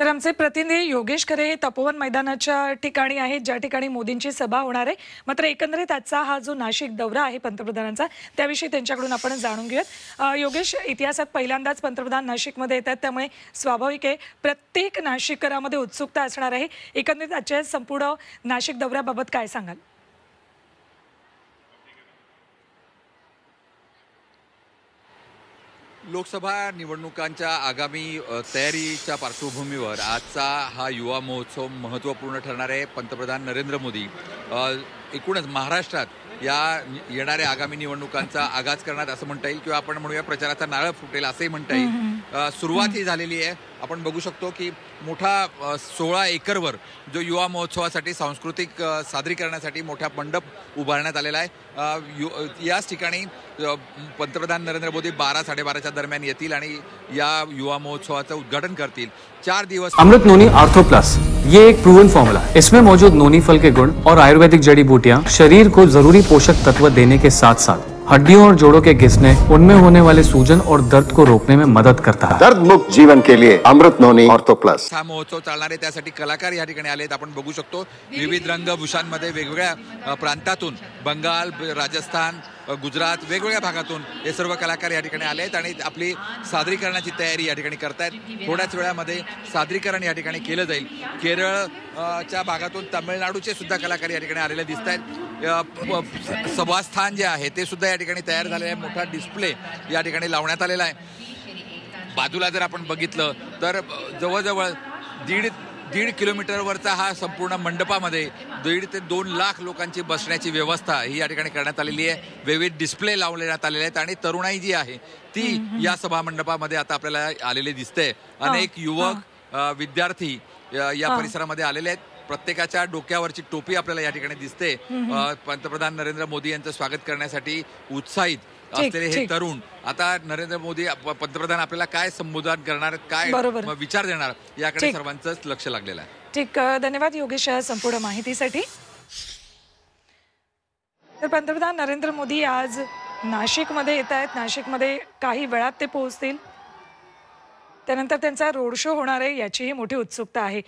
तर आमचे प्रतिनिधी योगेश खरे हे तपोवन मैदानाच्या ठिकाणी आहेत, ज्या ठिकाणी मोदींची सभा होणार आहे. मात्र एकंदरीत आजचा हा जो नाशिक दौरा आहे पंतप्रधानांचा, त्याविषयी त्यांच्याकडून आपण जाणून घेऊयात. योगेश, इतिहासात पहिल्यांदाच पंतप्रधान नाशिकमध्ये येतात, त्यामुळे स्वाभाविक आहे प्रत्येक नाशिककरामध्ये उत्सुकता असणार आहे. एकंदरीत आजच्या संपूर्ण नाशिक दौऱ्याबाबत काय सांगाल? लोकसभा निवडणुकांच्या आगामी तयारीच्या पार्श्वभूमीवर आजचा हा युवा महोत्सव महत्त्वपूर्ण ठरणार आहे. पंतप्रधान नरेंद्र मोदी एकूणच महाराष्ट्रात या येणाऱ्या आगामी निवडणुकांचा आगाज करणार असं म्हणता येईल, किंवा आपण म्हणूया प्रचाराचा नारळ फुटेल असंही म्हणता येईल. सुरुवात ही झालेली आहे. आपण बघू शकतो की मोठा 16 एकरवर जो युवा महोत्सवासाठी सांस्कृतिक सादरीकरणासाठी मोठा मंडप उभारण्यात आलेला आहे. याच ठिकाणी पंतप्रधान नरेंद्र मोदी 12-12:30च्या दरम्यान येतील आणि या युवा महोत्सवाचं उद्घाटन करतील. 4 दिवस अमृत नोनी आर्थो प्लस, ये एक प्रूवन फॉर्मूला है। इसमें मौजूद नोनी फल के गुण और आयुर्वेदिक जड़ी बूटियां शरीर को जरूरी पोषक तत्व देने के साथ साथ हड्डियों और जोड़ों के घिसने, उनमें होने वाले सूजन और दर्द को रोकने में मदद करता है। दर्द मुक्त जीवन के लिए अमृत नोनी ऑर्थो प्लस। हा महोत्सव चालणार आहे, त्यासाठी कलाकार या ठिकाणी आलेत. आपण बघू शकतो विविध रंगभूषांमध्ये वेगवेगळ्या प्रांतातून, बंगाल, राजस्थान, गुजरात, वेगवेगळ्या भागातून हे सर्व कलाकार या ठिकाणी आलेत आणि आपली सादरीकरणाची तयारी या ठिकाणी करतायत. थोड्याच वेळामध्ये सादरीकरण या ठिकाणी केलं जाईल. केरळच्या भागातून तामिळनाडूचे सुद्धा कलाकार या ठिकाणी आलेले दिसत आहेत. सभास्थान जे आहे ते सुद्धा या ठिकाणी तयार झालेलं आहे. मोठा डिस्प्ले या ठिकाणी लावण्यात आलेला आहे. बाजूला जर आपण बघितलं तर जवळजवळ दीड किलोमीटरवरचा हा संपूर्ण मंडपामध्ये 1.5 ते 2 लाख लोकांची बसण्याची व्यवस्था ही या ठिकाणी करण्यात आलेली आहे. विविध डिस्प्ले लावण्यात आलेले आहेत आणि तरुणाई जी आहे ती या सभा मंडपामध्ये आता आपल्याला आलेली दिसते. अनेक युवक, विद्यार्थी या परिसरामध्ये आलेले आहेत. प्रत्येकाच्या डोक्यावरची टोपी आपल्याला या ठिकाणी दिसते. पंतप्रधान नरेंद्र मोदी यांचं स्वागत करण्यासाठी उत्साहित असलेले हे तरुण आता नरेंद्र मोदी पंतप्रधान आपल्याला काय संबोधन करणार, काय विचार देणार, याकडे सर्वांचंच लक्ष लागलेलं आहे. ठीक, धन्यवाद योगेश या संपूर्ण माहितीसाठी. तर पंतप्रधान नरेंद्र मोदी आज नाशिकमध्ये येत आहेत. नाशिकमध्ये काही वेळात ते पोहोचतील. त्यानंतर त्यांचा रोड शो होणार आहे, याचीही मोठी उत्सुकता आहे.